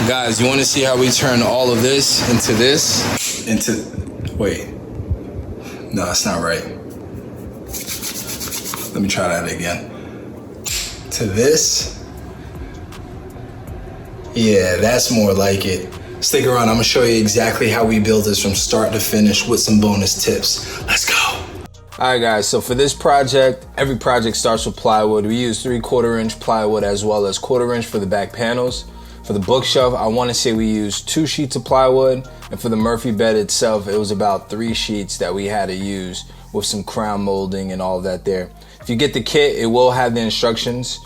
Guys, you want to see how we turn all of this into wait, no, that's not right. Let me try that again. To this. Yeah, that's more like it. Stick around, I'm gonna show you exactly how we build this from start to finish with some bonus tips. Let's go. All right, guys, so for this project, every project starts with plywood. We use 3/4 inch plywood as well as 1/4 inch for the back panels. For the bookshelf, I want to say we used 2 sheets of plywood, and for the Murphy bed itself, it was about 3 sheets that we had to use with some crown molding and all of that there. If you get the kit, it will have the instructions.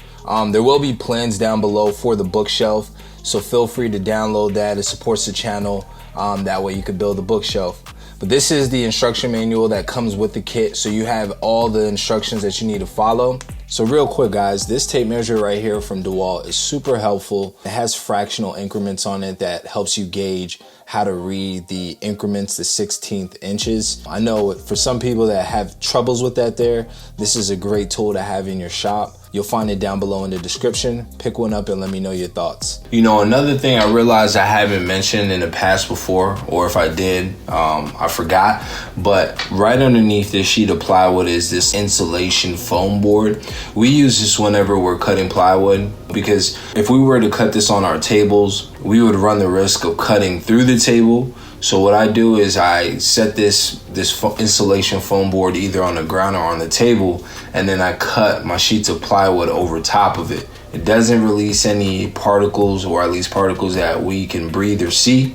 There will be plans down below for the bookshelf, so feel free to download that. It supports the channel. That way you could build a bookshelf. But this is the instruction manual that comes with the kit, so you have all the instructions that you need to follow. So real quick, guys, this tape measure right here from DeWalt is super helpful. It has fractional increments on it that helps you gauge how to read the increments, the 16th inches. I know for some people that have troubles with that there, this is a great tool to have in your shop. You'll find it down below in the description. Pick one up and let me know your thoughts. You know, another thing I realized I haven't mentioned in the past before, or if I did, I forgot, but right underneath this sheet of plywood is this insulation foam board. We use this whenever we're cutting plywood, because if we were to cut this on our tables, we would run the risk of cutting through the table. So what I do is I set this insulation foam board either on the ground or on the table, and then I cut my sheets of plywood over top of it. It doesn't release any particles, or at least particles that we can breathe or see,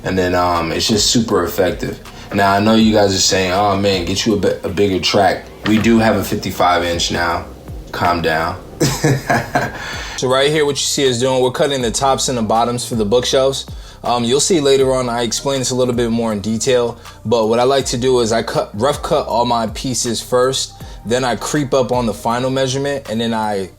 and then it's just super effective. Now I know you guys are saying, oh man, get you a bigger track. We do have a 55 inch now. Calm down. So right here, what you see us doing, we're cutting the tops and the bottoms for the bookshelves. You'll see later on, I explain this a little bit more in detail, but what I like to do is I rough cut all my pieces first, then I creep up on the final measurement, and then I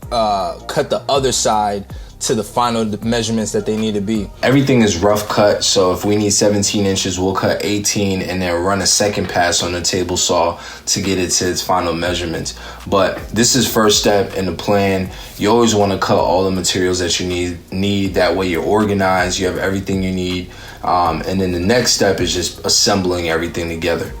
cut the other side to the final measurements that they need to be. Everything is rough cut, so if we need 17 inches, we'll cut 18 and then run a second pass on the table saw to get it to its final measurements. But this is first step in the plan. You always want to cut all the materials that you need. That way you're organized, you have everything you need. And then the next step is just assembling everything together.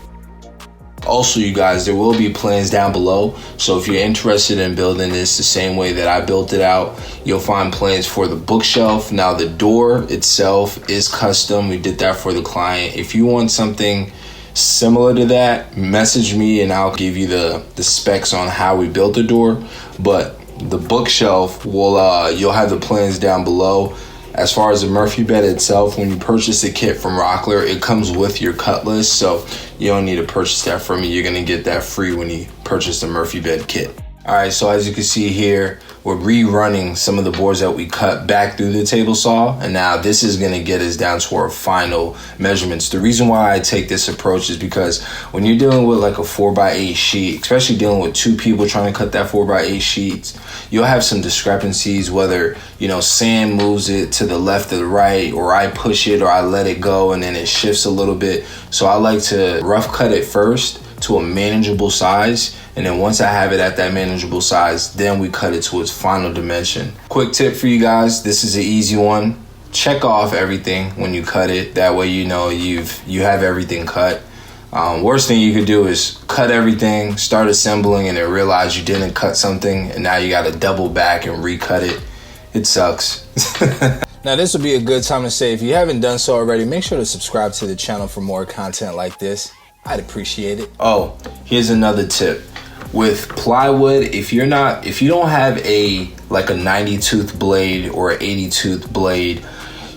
Also, you guys, there will be plans down below, so if you're interested in building this the same way that I built it out, you'll find plans for the bookshelf. Now the door itself is custom. We did that for the client. If you want something similar to that, message me and I'll give you the specs on how we built the door. But the bookshelf you'll have the plans down below. As far as the Murphy bed itself, when you purchase the kit from Rockler, it comes with your cut list, so you don't need to purchase that from me. You're gonna get that free when you purchase the Murphy bed kit. All right, so as you can see here, we're rerunning some of the boards that we cut back through the table saw, and now this is gonna get us down to our final measurements. The reason why I take this approach is because when you're dealing with like a 4x8 sheet, especially dealing with 2 people trying to cut that 4x8 sheets, you'll have some discrepancies, whether, you know, Sam moves it to the left or the right, or I push it or I let it go and then it shifts a little bit. So I like to rough cut it first to a manageable size, and then once I have it at that manageable size, then we cut it to its final dimension. Quick tip for you guys, this is an easy one. Check off everything when you cut it. That way you know you have everything cut. Worst thing you could do is cut everything, start assembling, and then realize you didn't cut something, and now you got to double back and recut it. It sucks. Now this would be a good time to say, if you haven't done so already, make sure to subscribe to the channel for more content like this. I'd appreciate it. Oh, here's another tip. With plywood, if you don't have a 90 tooth blade or an 80 tooth blade,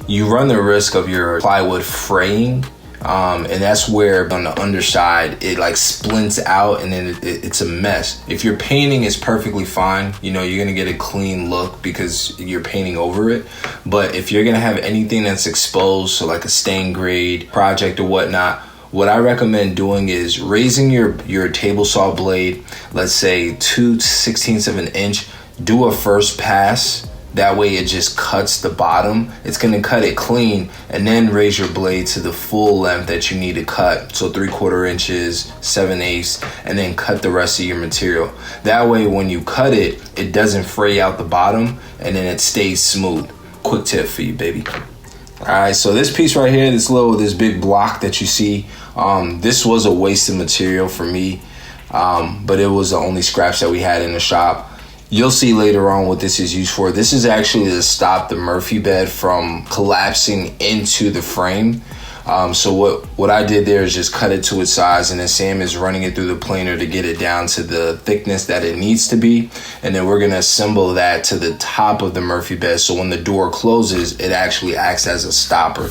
you run the risk of your plywood fraying. And that's where on the underside, it like splints out and then it's a mess. If your painting is perfectly fine, you know, you're gonna get a clean look because you're painting over it. But if you're gonna have anything that's exposed, so like a stain grade project or whatnot, what I recommend doing is raising your table saw blade, let's say 2/16 of an inch, do a first pass. That way it just cuts the bottom. It's gonna cut it clean, and then raise your blade to the full length that you need to cut. So 3/4 inches, 7/8, and then cut the rest of your material. That way when you cut it, it doesn't fray out the bottom and then it stays smooth. Quick tip for you, baby. All right, so this piece right here, this big block that you see, this was a wasted material for me, but it was the only scraps that we had in the shop. You'll see later on what this is used for. This is actually to stop the Murphy bed from collapsing into the frame. So what I did there is just cut it to its size, and then Sam is running it through the planer to get it down to the thickness that it needs to be. And then we're gonna assemble that to the top of the Murphy bed, so when the door closes, it actually acts as a stopper.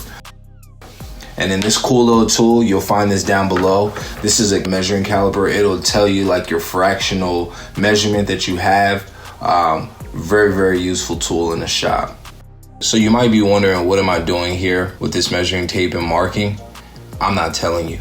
And then this cool little tool, you'll find this down below. This is a measuring caliper. It'll tell you like your fractional measurement that you have. Very, very useful tool in the shop. So you might be wondering, what am I doing here with this measuring tape and marking? I'm not telling you.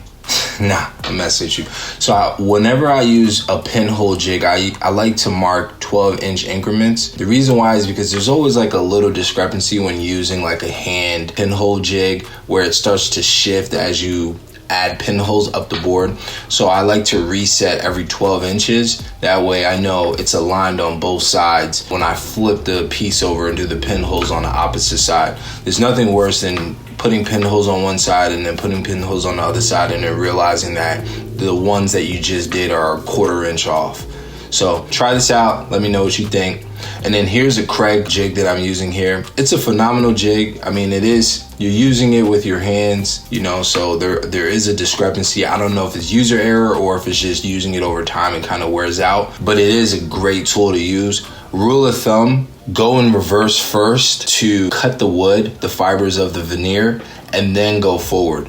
Nah, I'm messing with you. So whenever I use a pinhole jig, I like to mark 12-inch increments. The reason why is because there's always like a little discrepancy when using like a hand pinhole jig, where it starts to shift as you add pinholes up the board. So I like to reset every 12 inches. That way I know it's aligned on both sides when I flip the piece over and do the pinholes on the opposite side. There's nothing worse than putting pinholes on one side and then putting pinholes on the other side and then realizing that the ones that you just did are a 1/4 inch off. So try this out, let me know what you think. And then here's a Craig jig that I'm using here. It's a phenomenal jig. I mean, you're using it with your hands, so there is a discrepancy. I don't know if it's user error or if it's just using it over time and kind of wears out, but it is a great tool to use. Rule of thumb, go in reverse first to cut the wood, the fibers of the veneer, and then go forward.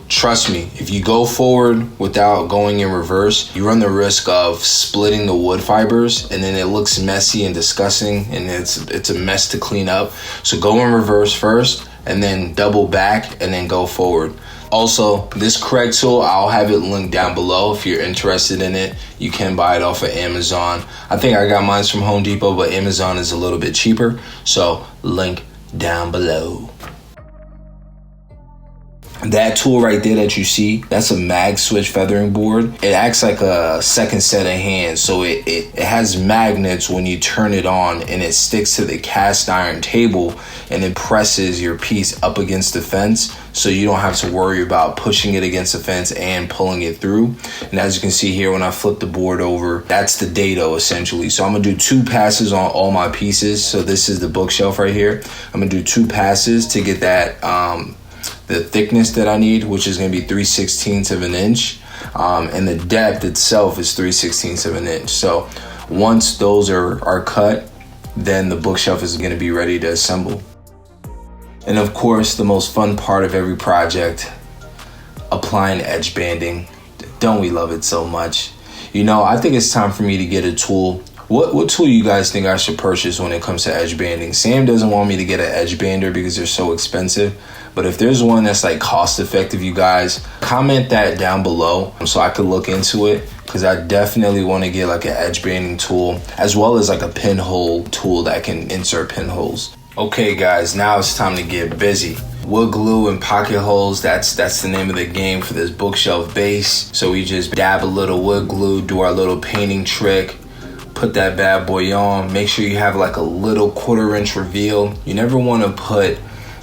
Trust me, if you go forward without going in reverse, you run the risk of splitting the wood fibers, and then it looks messy and disgusting, and it's a mess to clean up. So go in reverse first, and then double back, and then go forward. Also, this Craig tool, I'll have it linked down below. If you're interested in it, you can buy it off of Amazon. I think I got mine from Home Depot, but Amazon is a little bit cheaper. So link down below. That tool right there that you see, that's a mag switch feathering board. It acts like a second set of hands. So it has magnets when you turn it on, and it sticks to the cast iron table, and it presses your piece up against the fence. So you don't have to worry about pushing it against the fence and pulling it through. And as you can see here, when I flip the board over, that's the dado essentially. So I'm gonna do 2 passes on all my pieces. So this is the bookshelf right here. I'm gonna do 2 passes to get that, the thickness that I need, which is going to be 3/16 of an inch, and the depth itself is 3/16 of an inch. So once those are cut, then the bookshelf is going to be ready to assemble. And of course, the most fun part of every project, applying edge banding. Don't we love it so much? I think it's time for me to get a tool. What tool you guys think I should purchase when it comes to edge banding? Sam doesn't want me to get an edge bander because they're so expensive. But if there's one that's like cost effective, you guys, comment that down below so I could look into it, because I definitely want to get like an edge banding tool, as well as like a pinhole tool that can insert pinholes. Okay guys, now it's time to get busy. Wood glue and pocket holes, that's the name of the game for this bookshelf base. So we just dab a little wood glue, do our little painting trick, put that bad boy on. Make sure you have like a little 1/4 inch reveal. You never want to put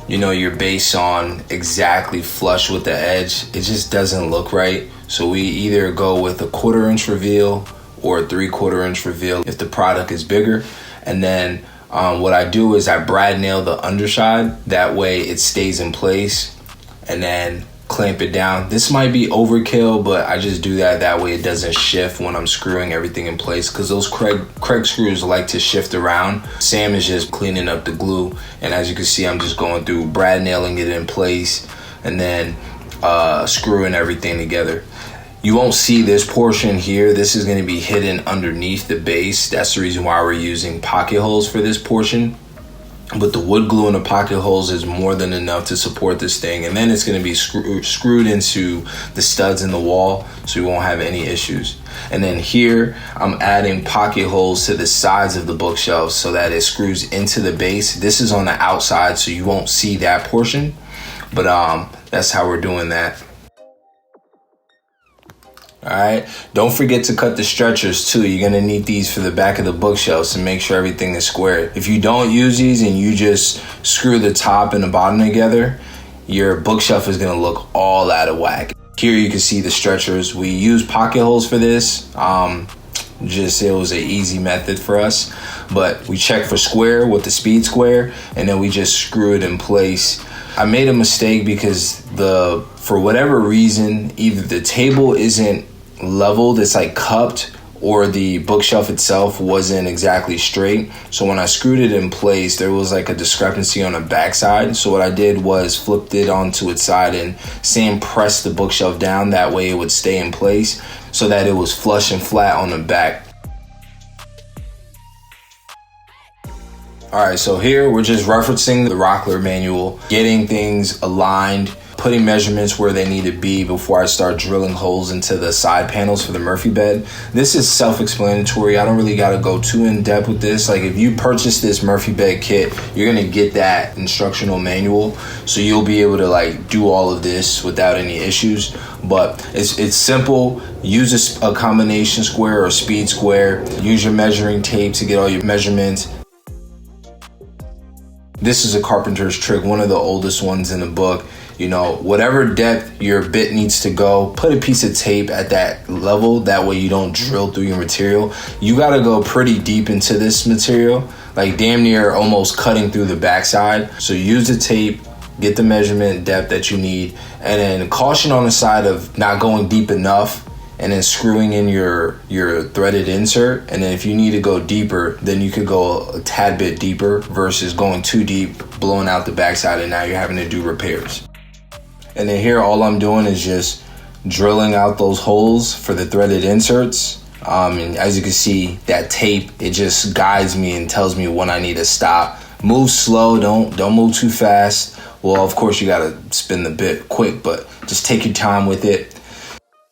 your base on exactly flush with the edge. It just doesn't look right. So we either go with a 1/4 inch reveal or a 3/4 inch reveal if the product is bigger. And then what I do is I brad nail the underside. That way it stays in place, and then clamp it down. This might be overkill, but I just do that way it doesn't shift when I'm screwing everything in place, because those Craig screws like to shift around. Sam is just cleaning up the glue, and as you can see, I'm just going through brad nailing it in place and then screwing everything together. You won't see this portion here. This is going to be hidden underneath the base. That's the reason why we're using pocket holes for this portion. But the wood glue in the pocket holes is more than enough to support this thing. And then it's going to be screwed into the studs in the wall, so we won't have any issues. And then here, I'm adding pocket holes to the sides of the bookshelves so that it screws into the base. This is on the outside, so you won't see that portion. But that's how we're doing that. All right, don't forget to cut the stretchers too. You're gonna need these for the back of the bookshelves to make sure everything is square. If you don't use these and you just screw the top and the bottom together, your bookshelf is gonna look all out of whack. Here you can see the stretchers. We use pocket holes for this. It was an easy method for us, but we check for square with the speed square, and then we just screw it in place. I made a mistake because for whatever reason, either the table isn't leveled, it's like cupped, or the bookshelf itself wasn't exactly straight. So when I screwed it in place, there was like a discrepancy on the backside. So what I did was flipped it onto its side and pressed the bookshelf down. That way it would stay in place so that it was flush and flat on the back. All right, so here we're just referencing the Rockler manual, getting things aligned, putting measurements where they need to be before I start drilling holes into the side panels for the Murphy bed. This is self-explanatory. I don't really got to go too in depth with this. Like if you purchase this Murphy bed kit, you're going to get that instructional manual. So you'll be able to like do all of this without any issues. But it's simple. Use a combination square or speed square. Use your measuring tape to get all your measurements. This is a carpenter's trick, one of the oldest ones in the book. You know, whatever depth your bit needs to go, put a piece of tape at that level. That way you don't drill through your material. You got to go pretty deep into this material, like damn near almost cutting through the backside. So use the tape, get the measurement depth that you need, and then caution on the side of not going deep enough, and then screwing in your threaded insert. And then if you need to go deeper, then you could go a tad bit deeper versus going too deep, blowing out the backside, and now you're having to do repairs. And then here, all I'm doing is just drilling out those holes for the threaded inserts. And as you can see, that tape, it just guides me and tells me when I need to stop. Move slow, don't move too fast. Well, of course you gotta spin the bit quick, but just take your time with it.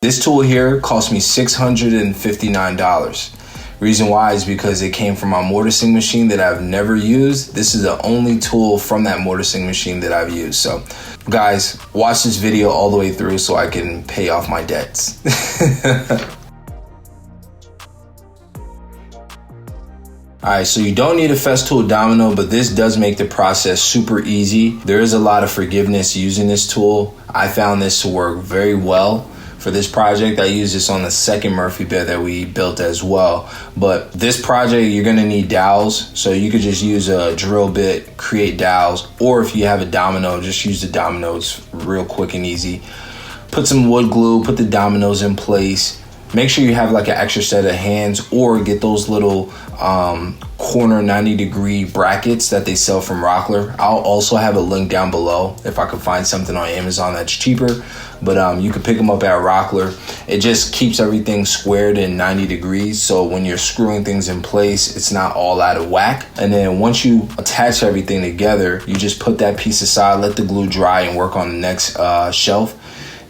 This tool here cost me $659. Reason why is because it came from my mortising machine that I've never used. This is the only tool from that mortising machine that I've used. So guys, watch this video all the way through so I can pay off my debts. All right, so you don't need a Festool domino, but this does make the process super easy. There is a lot of forgiveness using this tool. I found this to work very well. For this project, I used this on the second Murphy bed that we built as well. But this project, you're gonna need dowels. So you could just use a drill bit, create dowels, or if you have a domino, just use the dominoes real quick and easy. Put some wood glue, put the dominoes in place. Make sure you have like an extra set of hands, or get those little corner 90-degree brackets that they sell from Rockler. I'll also have a link down below if I could find something on Amazon that's cheaper. But you can pick them up at Rockler. It just keeps everything squared in 90 degrees. So when you're screwing things in place, it's not all out of whack. And then once you attach everything together, you just put that piece aside, let the glue dry, and work on the next shelf,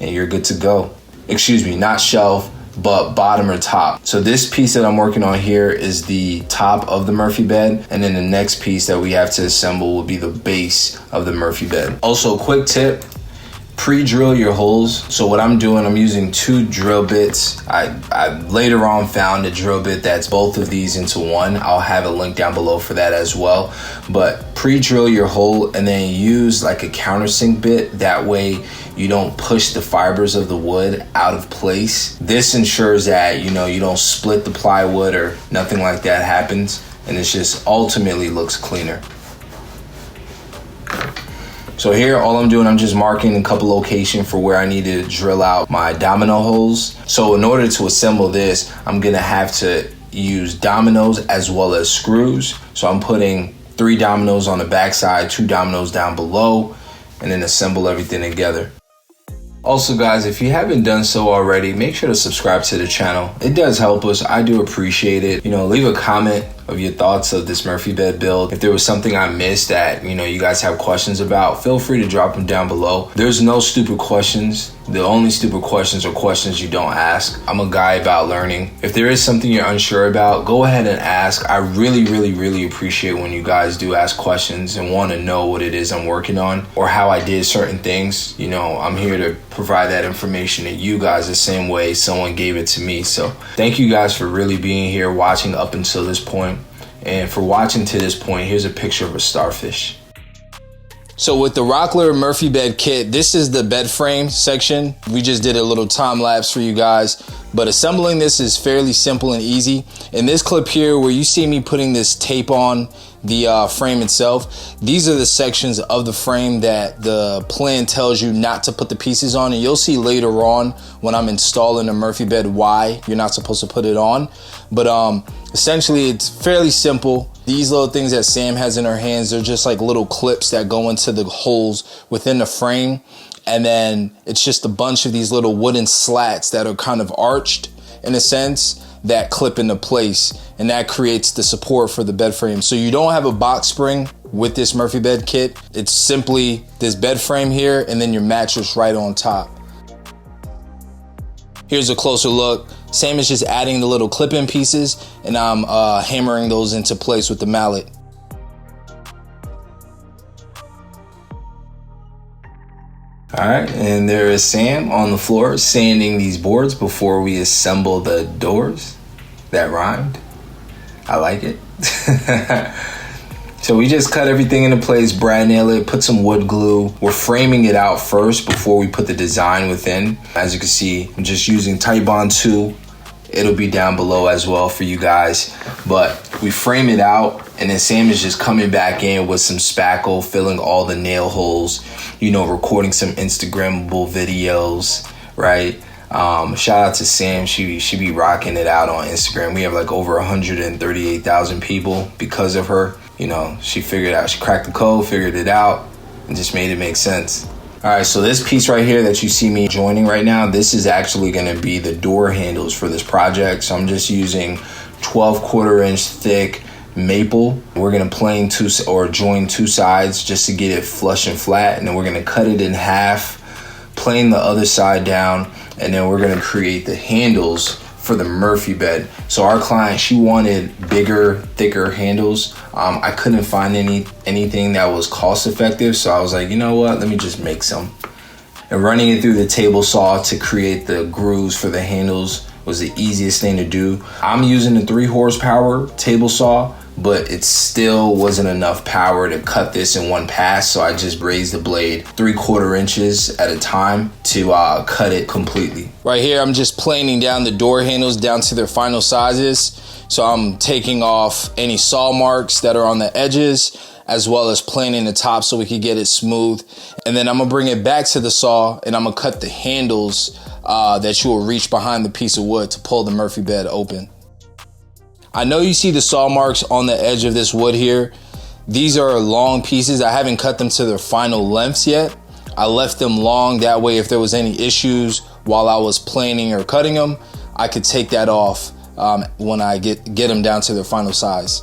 and you're good to go. Excuse me, not shelf, but bottom or top. So this piece that I'm working on here is the top of the Murphy bed, and then the next piece that we have to assemble will be the base of the Murphy bed. Also, quick tip, pre-drill your holes. So what I'm doing, I'm using 2 drill bits. I later on found a drill bit that's both of these into one. I'll have a link down below for that as well. But pre-drill your hole and then use like a countersink bit. That way you don't push the fibers of the wood out of place. This ensures that, you know, you don't split the plywood or nothing like that happens. And it just ultimately looks cleaner. So here, all I'm doing, I'm just marking a couple locations for where I need to drill out my domino holes. So in order to assemble this, I'm gonna have to use dominoes as well as screws. So I'm putting 3 dominoes on the backside, 2 dominoes down below, and then assemble everything together. Also guys, if you haven't done so already, make sure to subscribe to the channel. It does help us. I do appreciate it. You know, leave a comment of your thoughts of this Murphy bed build. If there was something I missed that, you know, you guys have questions about, feel free to drop them down below. There's no stupid questions. The only stupid questions are questions you don't ask. I'm a guy about learning. If there is something you're unsure about, go ahead and ask. I really appreciate when you guys do ask questions and want to know what it is I'm working on or how I did certain things. You know, I'm here to provide that information to you guys the same way someone gave it to me. So thank you guys for really being here, watching up until this point. And for watching to this point, here's a picture of a starfish. So with the Rockler Murphy bed kit, this is the bed frame section. We just did a little time lapse for you guys, but assembling this is fairly simple and easy. In this clip here where you see me putting this tape on the frame itself, these are the sections of the frame that the plan tells you not to put the pieces on, and you'll see later on when I'm installing the Murphy bed why you're not supposed to put it on. But essentially it's fairly simple. These little things that Sam has in her hands, they're just like little clips that go into the holes within the frame, and then it's just a bunch of these little wooden slats that are kind of arched in a sense that clip into place, and that creates the support for the bed frame. So you don't have a box spring with this Murphy bed kit. It's simply this bed frame here and then your mattress right on top. Here's a closer look. Sam is just adding the little clip-in pieces, and I'm hammering those into place with the mallet. All right, and there is Sam on the floor sanding these boards before we assemble the doors. That rhymed. I like it. So we just cut everything into place, brad nail it, put some wood glue. We're framing it out first before we put the design within. As you can see, I'm just using Titebond 2. It'll be down below as well for you guys. But we frame it out, and then Sam is just coming back in with some spackle, filling all the nail holes, you know, recording some Instagrammable videos, right? Shout out to Sam. She be rocking it out on Instagram. We have like over 138,000 people because of her. You know, she figured out, she cracked the code, figured it out, and just made it make sense. All right, so this piece right here that you see me joining right now, this is actually gonna be the door handles for this project. So I'm just using 12-quarter-inch thick maple. We're gonna join two sides just to get it flush and flat, and then we're gonna cut it in half, plane the other side down, and then we're gonna create the handles for the Murphy bed. So our client, she wanted bigger, thicker handles. I couldn't find anything that was cost effective, so I was like, you know what, let me just make some. And running it through the table saw to create the grooves for the handles was the easiest thing to do. I'm using a 3 horsepower table saw, but it still wasn't enough power to cut this in one pass, so I just raised the blade 3/4 inches at a time to cut it completely. Right here, I'm just planing down the door handles down to their final sizes. So I'm taking off any saw marks that are on the edges, as well as planing the top so we can get it smooth. And then I'm gonna bring it back to the saw, and I'm gonna cut the handles that you will reach behind the piece of wood to pull the Murphy bed open. I know you see the saw marks on the edge of this wood here. These are long pieces. I haven't cut them to their final lengths yet. I left them long, that way if there was any issues while I was planing or cutting them, I could take that off when I get them down to their final size.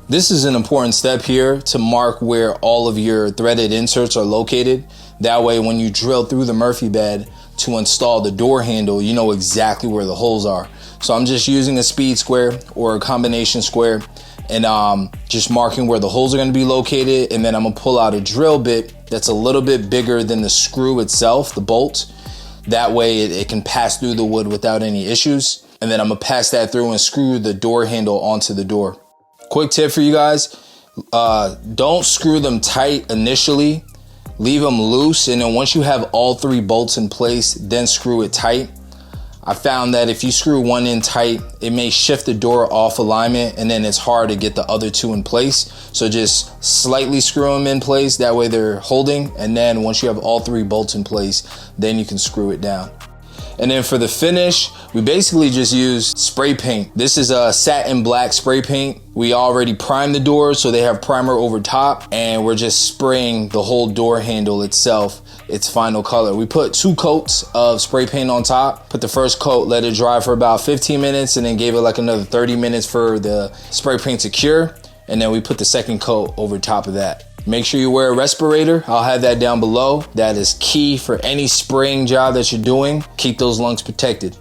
This is an important step here to mark where all of your threaded inserts are located. That way when you drill through the Murphy bed to install the door handle, you know exactly where the holes are. So I'm just using a speed square or a combination square, and just marking where the holes are gonna be located. And then I'm gonna pull out a drill bit that's a little bit bigger than the screw itself, the bolt. That way it can pass through the wood without any issues. And then I'm gonna pass that through and screw the door handle onto the door. Quick tip for you guys, don't screw them tight initially. Leave them loose, and then once you have all 3 bolts in place, then screw it tight. I found that if you screw one in tight, it may shift the door off alignment, and then it's hard to get the other 2 in place. So just slightly screw them in place, that way they're holding, and then once you have all 3 bolts in place, then you can screw it down. And then for the finish, we basically just use spray paint. This is a satin black spray paint. We already primed the doors, so they have primer over top, and we're just spraying the whole door handle itself, its final color. We put 2 coats of spray paint on top. Put the first coat, let it dry for about 15 minutes, and then gave it like another 30 minutes for the spray paint to cure. And then we put the second coat over top of that. Make sure you wear a respirator. I'll have that down below. That is key for any spraying job that you're doing. Keep those lungs protected.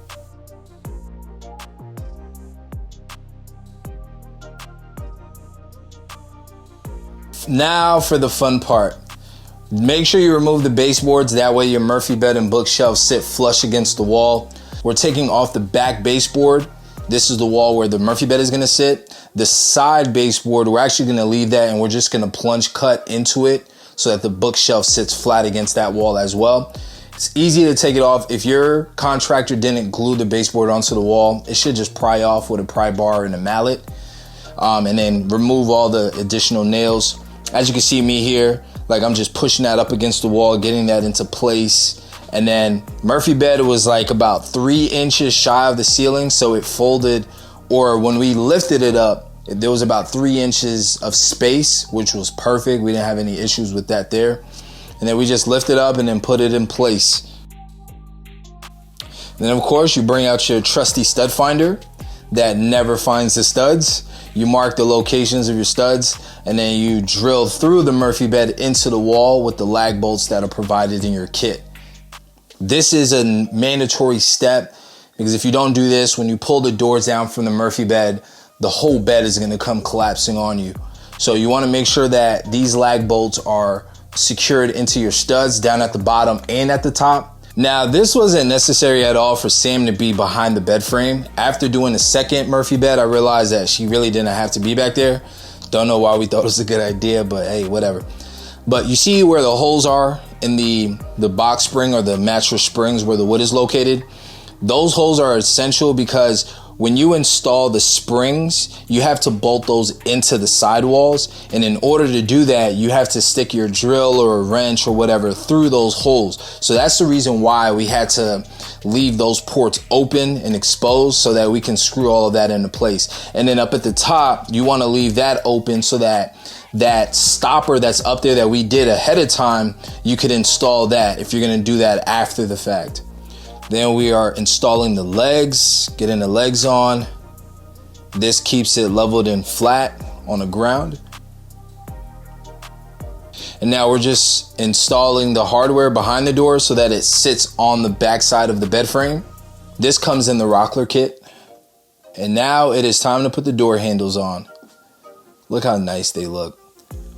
Now for the fun part. Make sure you remove the baseboards. That way your Murphy bed and bookshelves sit flush against the wall. We're taking off the back baseboard. This is the wall where the Murphy bed is gonna sit. The side baseboard, we're actually gonna leave that, and we're just gonna plunge cut into it so that the bookshelf sits flat against that wall as well. It's easy to take it off. If your contractor didn't glue the baseboard onto the wall, it should just pry off with a pry bar and a mallet, and then remove all the additional nails. As you can see me here, like I'm just pushing that up against the wall, getting that into place. And then Murphy bed was like about 3 inches shy of the ceiling, so it folded, or when we lifted it up, there was about 3 inches of space, which was perfect. We didn't have any issues with that there. And then we just lift it up and then put it in place. And then of course you bring out your trusty stud finder that never finds the studs. You mark the locations of your studs, and then you drill through the Murphy bed into the wall with the lag bolts that are provided in your kit. This is a mandatory step, because if you don't do this, when you pull the doors down from the Murphy bed, the whole bed is going to come collapsing on you. So you want to make sure that these lag bolts are secured into your studs down at the bottom and at the top. Now, this wasn't necessary at all for Sam to be behind the bed frame. After doing the second Murphy bed, I realized that she really didn't have to be back there. Don't know why we thought it was a good idea, but hey, whatever. But you see where the holes are in the box spring or the mattress springs where the wood is located? Those holes are essential because when you install the springs, you have to bolt those into the sidewalls. And in order to do that, you have to stick your drill or a wrench or whatever through those holes. So that's the reason why we had to leave those ports open and exposed so that we can screw all of that into place. And then up at the top, you want to leave that open so that that stopper that's up there that we did ahead of time, you could install that if you're going to do that after the fact. Then we are installing the legs, getting the legs on. This keeps it leveled and flat on the ground. And now we're just installing the hardware behind the door so that it sits on the back side of the bed frame. This comes in the Rockler kit. And now it is time to put the door handles on. Look how nice they look.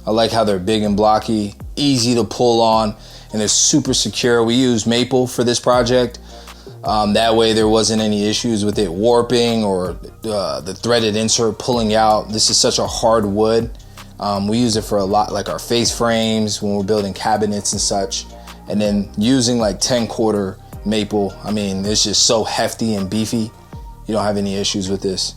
I like how they're big and blocky, easy to pull on, and they're super secure. We use maple for this project. That way there wasn't any issues with it warping or the threaded insert pulling out. This is such a hard wood. We use it for a lot, like our face frames when we're building cabinets and such. And then using like 10-quarter maple, I mean, it's just so hefty and beefy. You don't have any issues with this.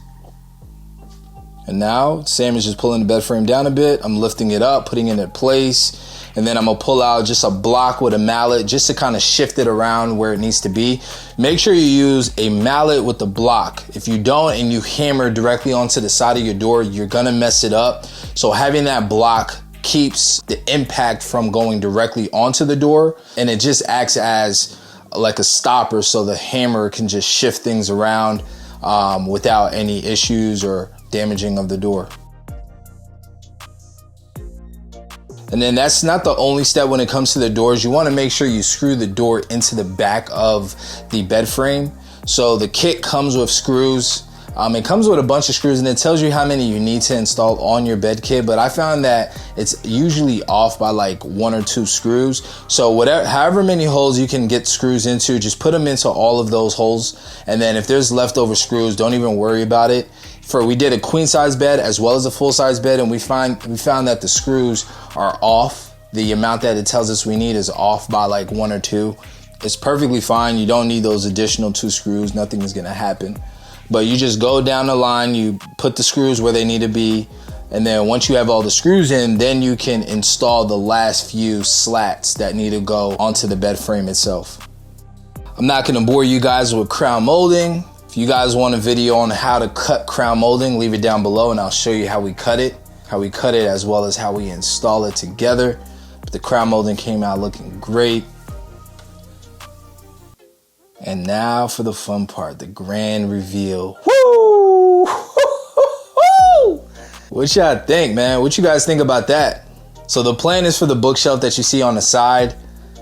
And now Sam is just pulling the bed frame down a bit. I'm lifting it up, putting it in place. And then I'm gonna pull out just a block with a mallet just to kind of shift it around where it needs to be. Make sure you use a mallet with the block. If you don't and you hammer directly onto the side of your door, you're gonna mess it up. So having that block keeps the impact from going directly onto the door, and it just acts as like a stopper so the hammer can just shift things around without any issues or damaging of the door. And then that's not the only step when it comes to the doors. You want to make sure you screw the door into the back of the bed frame. So the kit comes with screws. It comes with a bunch of screws, and it tells you how many you need to install on your bed kit. But I found that it's usually off by like 1 or 2 screws. So however many holes you can get screws into, just put them into all of those holes. And then if there's leftover screws, don't even worry about it. We did a queen size bed as well as a full size bed, and we found that the screws are off. The amount that it tells us we need is off by like 1 or 2. It's perfectly fine. You don't need those additional 2 screws. Nothing is gonna happen. But you just go down the line, you put the screws where they need to be, and then once you have all the screws in, then you can install the last few slats that need to go onto the bed frame itself. I'm not gonna bore you guys with crown molding. If you guys want a video on how to cut crown molding, leave it down below and I'll show you how we cut it as well as how we install it together. But the crown molding came out looking great. And now for the fun part, the grand reveal. Woo! What y'all think, man? What you guys think about that? So the plan is for the bookshelf that you see on the side.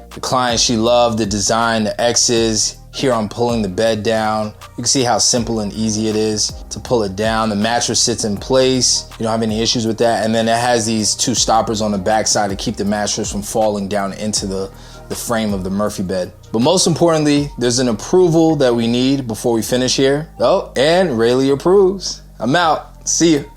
The client, she loved the design, the X's. Here I'm pulling the bed down. You can see how simple and easy it is to pull it down. The mattress sits in place. You don't have any issues with that. And then it has these 2 stoppers on the back side to keep the mattress from falling down into the frame of the Murphy bed. But most importantly, there's an approval that we need before we finish here. Oh, and Rayleigh approves. I'm out. See you.